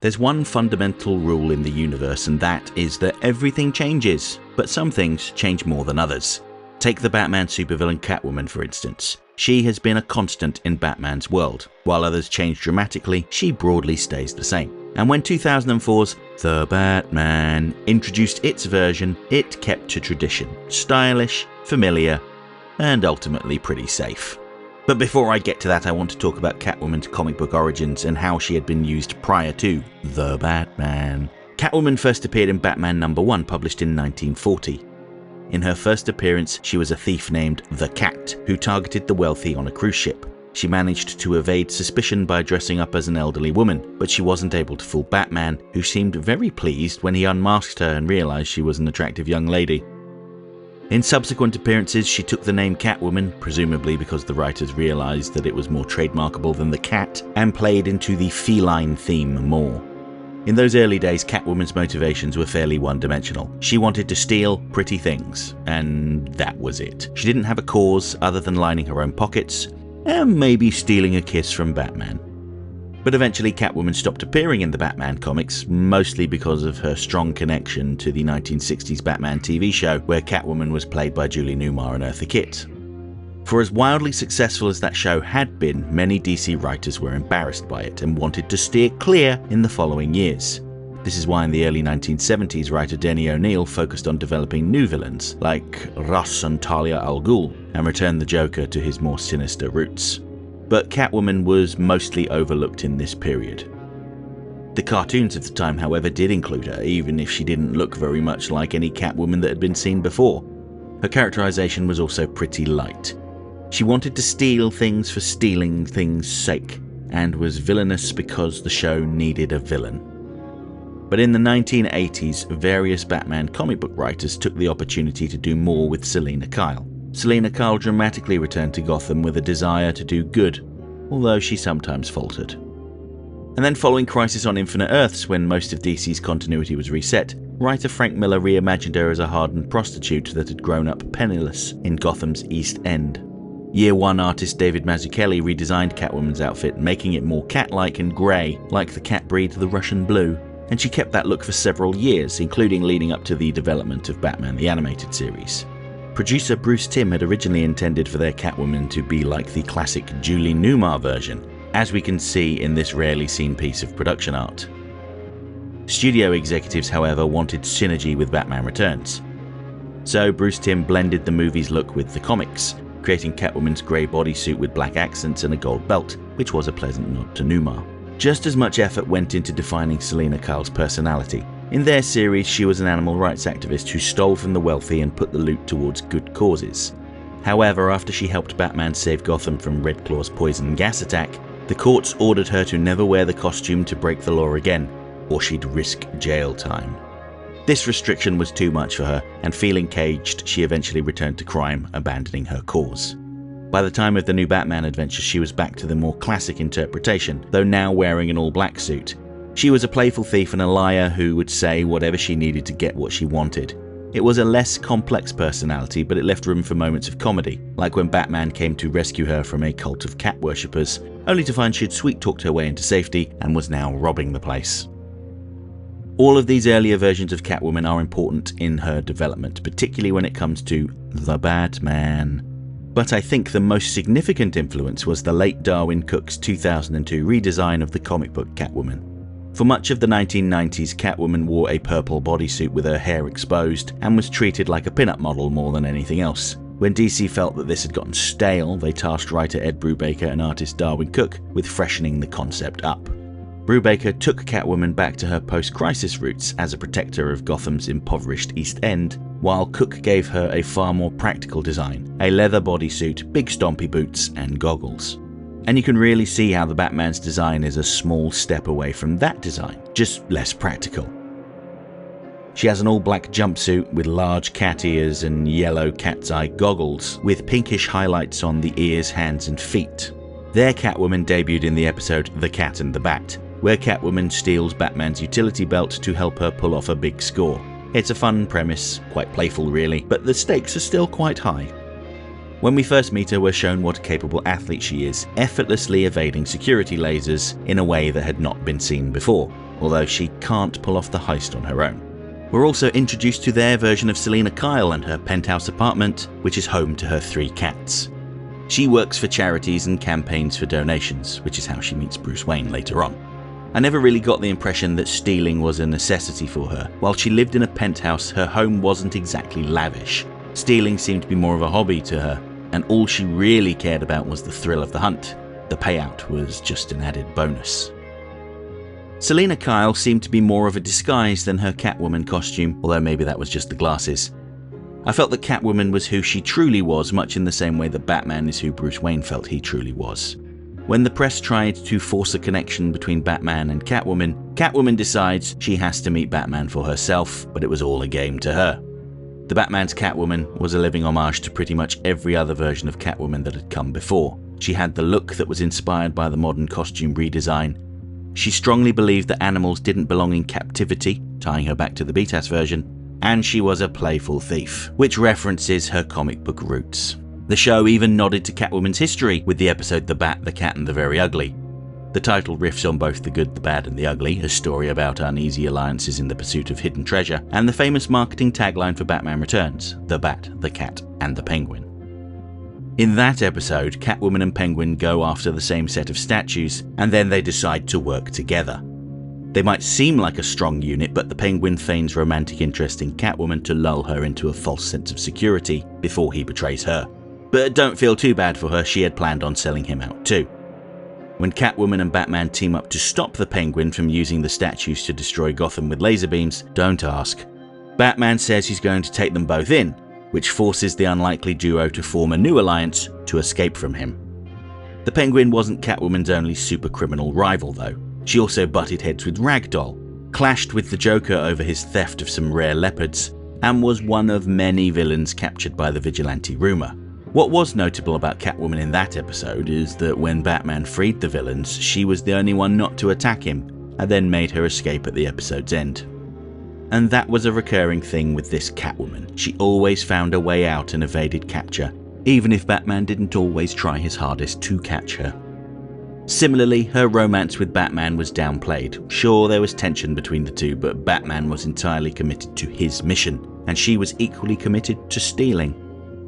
There's one fundamental rule in the universe, and that is that everything changes, but some things change more than others. Take the Batman supervillain Catwoman, for instance. She has been a constant in Batman's world. While others change dramatically, she broadly stays the same. And when 2004's The Batman introduced its version, it kept to tradition. Stylish, familiar, and ultimately pretty safe. But before I get to that, I want to talk about Catwoman's comic book origins and how she had been used prior to The Batman. Catwoman first appeared in Batman #1, published in 1940. In her first appearance, she was a thief named the Cat, who targeted the wealthy on a cruise ship. She managed to evade suspicion by dressing up as an elderly woman, but she wasn't able to fool Batman, who seemed very pleased when he unmasked her and realized she was an attractive young lady. In subsequent appearances, she took the name Catwoman, presumably because the writers realized that it was more trademarkable than the cat, and played into the feline theme more. In those early days, Catwoman's motivations were fairly one-dimensional. She wanted to steal pretty things, and that was it. She didn't have a cause other than lining her own pockets, and maybe stealing a kiss from Batman. But eventually Catwoman stopped appearing in the Batman comics, mostly because of her strong connection to the 1960s Batman TV show, where Catwoman was played by Newmar and Eartha Kitt. For as wildly successful as that show had been, many DC writers were embarrassed by it and wanted to steer clear in the following years. This is why in the early 1970s, writer Denny O'Neil focused on developing new villains, like Ra's and Talia al Ghul, and returned the Joker to his more sinister roots. But Catwoman was mostly overlooked in this period. The cartoons of the time, however, did include her, even if she didn't look very much like any Catwoman that had been seen before. Her characterization was also pretty light. She wanted to steal things for stealing things' sake, and was villainous because the show needed a villain. But in the 1980s, various Batman comic book writers took the opportunity to do more with Selina Kyle. Selina Kyle dramatically returned to Gotham with a desire to do good, although she sometimes faltered. And then following Crisis on Infinite Earths, when most of DC's continuity was reset, writer Frank Miller reimagined her as a hardened prostitute that had grown up penniless in Gotham's East End. Year One artist David Mazzucchelli redesigned Catwoman's outfit, making it more cat-like and grey, like the cat breed the Russian Blue, and she kept that look for several years, including leading up to the development of Batman the Animated Series. Producer Bruce Timm had originally intended for their Catwoman to be like the classic Julie Newmar version, as we can see in this rarely seen piece of production art. Studio executives, however, wanted synergy with Batman Returns. So Bruce Timm blended the movie's look with the comics, creating Catwoman's grey bodysuit with black accents and a gold belt, which was a pleasant nod to Newmar. Just as much effort went into defining Selina Kyle's personality. In their series, she was an animal rights activist who stole from the wealthy and put the loot towards good causes. However, after she helped Batman save Gotham from Red Claw's poison gas attack, the courts ordered her to never wear the costume to break the law again, or she'd risk jail time. This restriction was too much for her, and feeling caged, she eventually returned to crime, abandoning her cause. By the time of the new Batman adventure, she was back to the more classic interpretation, though now wearing an all-black suit. She was a playful thief and a liar who would say whatever she needed to get what she wanted. It was a less complex personality, but it left room for moments of comedy, like when Batman came to rescue her from a cult of cat worshippers, only to find she'd sweet-talked her way into safety and was now robbing the place. All of these earlier versions of Catwoman are important in her development, particularly when it comes to the Batman. But I think the most significant influence was the late Darwyn Cooke's 2002 redesign of the comic book Catwoman. For much of the 1990s, Catwoman wore a purple bodysuit with her hair exposed and was treated like a pin-up model more than anything else. When DC felt that this had gotten stale, they tasked writer Ed Brubaker and artist Darwyn Cooke with freshening the concept up. Brubaker took Catwoman back to her post-crisis roots as a protector of Gotham's impoverished East End, while Cooke gave her a far more practical design, a leather bodysuit, big stompy boots, and goggles. And you can really see how the Batman's design is a small step away from that design, just less practical. She has an all-black jumpsuit with large cat ears and yellow cat's eye goggles, with pinkish highlights on the ears, hands, and feet. Their Catwoman debuted in the episode The Cat and the Bat, where Catwoman steals Batman's utility belt to help her pull off a big score. It's a fun premise, quite playful really, but the stakes are still quite high. When we first meet her, we're shown what a capable athlete she is, effortlessly evading security lasers in a way that had not been seen before. although she can't pull off the heist on her own. We're also introduced to their version of Selina Kyle and her penthouse apartment, which is home to her 3 cats. She works for charities and campaigns for donations, which is how she meets Bruce Wayne later on. I never really got the impression that stealing was a necessity for her. While she lived in a penthouse, her home wasn't exactly lavish. Stealing seemed to be more of a hobby to her, and all she really cared about was the thrill of the hunt. The payout was just an added bonus. Selina Kyle seemed to be more of a disguise than her Catwoman costume, although maybe that was just the glasses. I felt that Catwoman was who she truly was, much in the same way that Batman is who Bruce Wayne felt he truly was. When the press tried to force a connection between Batman and Catwoman, Catwoman decides she has to meet Batman for herself, but it was all a game to her. The Batman's Catwoman was a living homage to pretty much every other version of Catwoman that had come before. She had the look that was inspired by the modern costume redesign. She strongly believed that animals didn't belong in captivity, tying her back to the BTAS version, and she was a playful thief, which references her comic book roots. The show even nodded to Catwoman's history with the episode The Bat, the Cat and the Very Ugly. The title riffs on both the good, the bad and the ugly, a story about uneasy alliances in the pursuit of hidden treasure, and the famous marketing tagline for Batman Returns, The Bat, the Cat and the Penguin. In that episode, Catwoman and Penguin go after the same set of statues, and then they decide to work together. They might seem like a strong unit, but the Penguin feigns romantic interest in Catwoman to lull her into a false sense of security before he betrays her. But don't feel too bad for her, she had planned on selling him out too. When Catwoman and Batman team up to stop the Penguin from using the statues to destroy Gotham with laser beams, don't ask. Batman says he's going to take them both in, which forces the unlikely duo to form a new alliance to escape from him. The Penguin wasn't Catwoman's only super-criminal rival though. She also butted heads with Ragdoll, clashed with the Joker over his theft of some rare leopards, and was one of many villains captured by the vigilante rumor. What was notable about Catwoman in that episode is that when Batman freed the villains, she was the only one not to attack him, and then made her escape at the episode's end. And that was a recurring thing with this Catwoman. She always found a way out and evaded capture, even if Batman didn't always try his hardest to catch her. Similarly, her romance with Batman was downplayed. Sure, there was tension between the two, but Batman was entirely committed to his mission, and she was equally committed to stealing.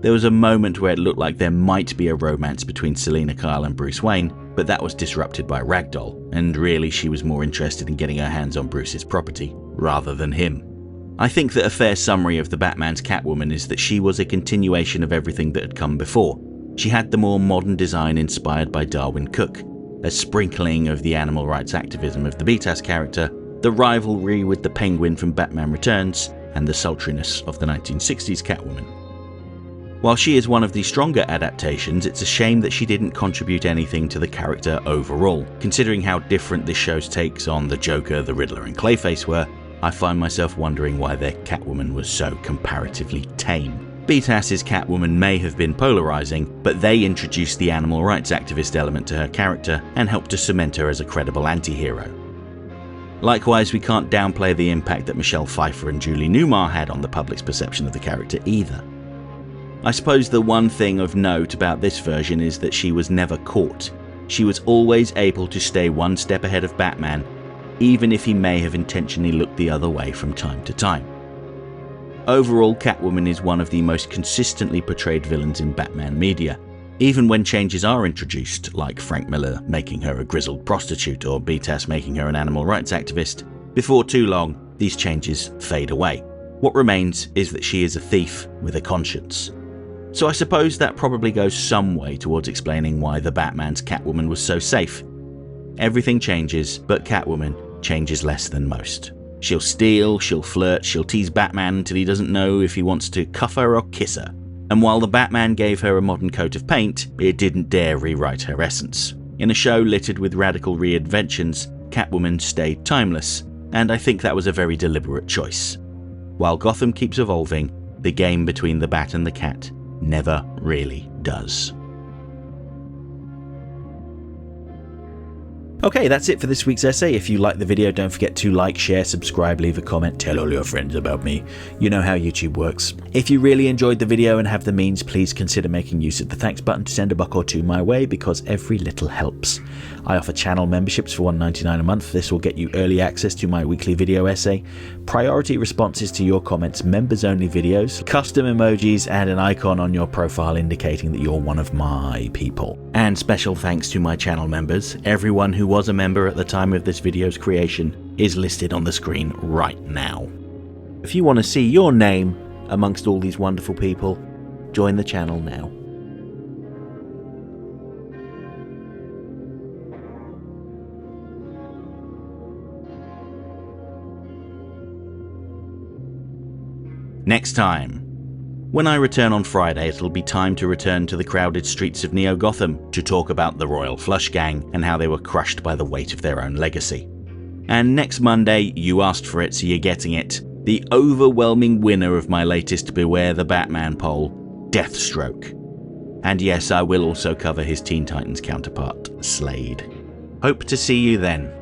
There was a moment where it looked like there might be a romance between Selina Kyle and Bruce Wayne, but that was disrupted by Ragdoll, and really she was more interested in getting her hands on Bruce's property, rather than him. I think that a fair summary of the Batman's Catwoman is that she was a continuation of everything that had come before. She had the more modern design inspired by Darwyn Cooke, a sprinkling of the animal rights activism of the BTAS character, the rivalry with the Penguin from Batman Returns, and the sultriness of the 1960s Catwoman. While she is one of the stronger adaptations, it's a shame that she didn't contribute anything to the character overall. Considering how different this show's takes on the Joker, the Riddler and Clayface were, I find myself wondering why their Catwoman was so comparatively tame. BTAS's Catwoman may have been polarizing, but they introduced the animal rights activist element to her character and helped to cement her as a credible anti-hero. Likewise, we can't downplay the impact that Michelle Pfeiffer and Julie Newmar had on the public's perception of the character either. I suppose the one thing of note about this version is that she was never caught. She was always able to stay one step ahead of Batman, even if he may have intentionally looked the other way from time to time. Overall, Catwoman is one of the most consistently portrayed villains in Batman media, even when changes are introduced, like Frank Miller making her a grizzled prostitute or BTAS making her an animal rights activist. Before too long, these changes fade away. What remains is that she is a thief with a conscience. So I suppose that probably goes some way towards explaining why the Batman's Catwoman was so safe. Everything changes, but Catwoman changes less than most. She'll steal, she'll flirt, she'll tease Batman until he doesn't know if he wants to cuff her or kiss her. And while the Batman gave her a modern coat of paint, it didn't dare rewrite her essence. In a show littered with radical reinventions, Catwoman stayed timeless, and I think that was a very deliberate choice. While Gotham keeps evolving, the game between the Bat and the Cat never really does. Okay, that's it for this week's essay. If you liked the video, don't forget to like, share, subscribe, leave a comment, tell all your friends about me. You know how YouTube works. If you really enjoyed the video and have the means, please consider making use of the thanks button to send a buck or two my way, because every little helps. I offer channel memberships for $1.99 a month. This will get you early access to my weekly video essay, priority responses to your comments, members-only videos, custom emojis, and an icon on your profile indicating that you're one of my people. And special thanks to my channel members. Everyone who was a member at the time of this video's creation is listed on the screen right now. If you want to see your name amongst all these wonderful people, join the channel now. Next time. When I return on Friday, it'll be time to return to the crowded streets of Neo Gotham to talk about the Royal Flush Gang and how they were crushed by the weight of their own legacy. And next Monday, you asked for it, so you're getting it. The overwhelming winner of my latest Beware the Batman poll, Deathstroke. And yes, I will also cover his Teen Titans counterpart, Slade. Hope to see you then.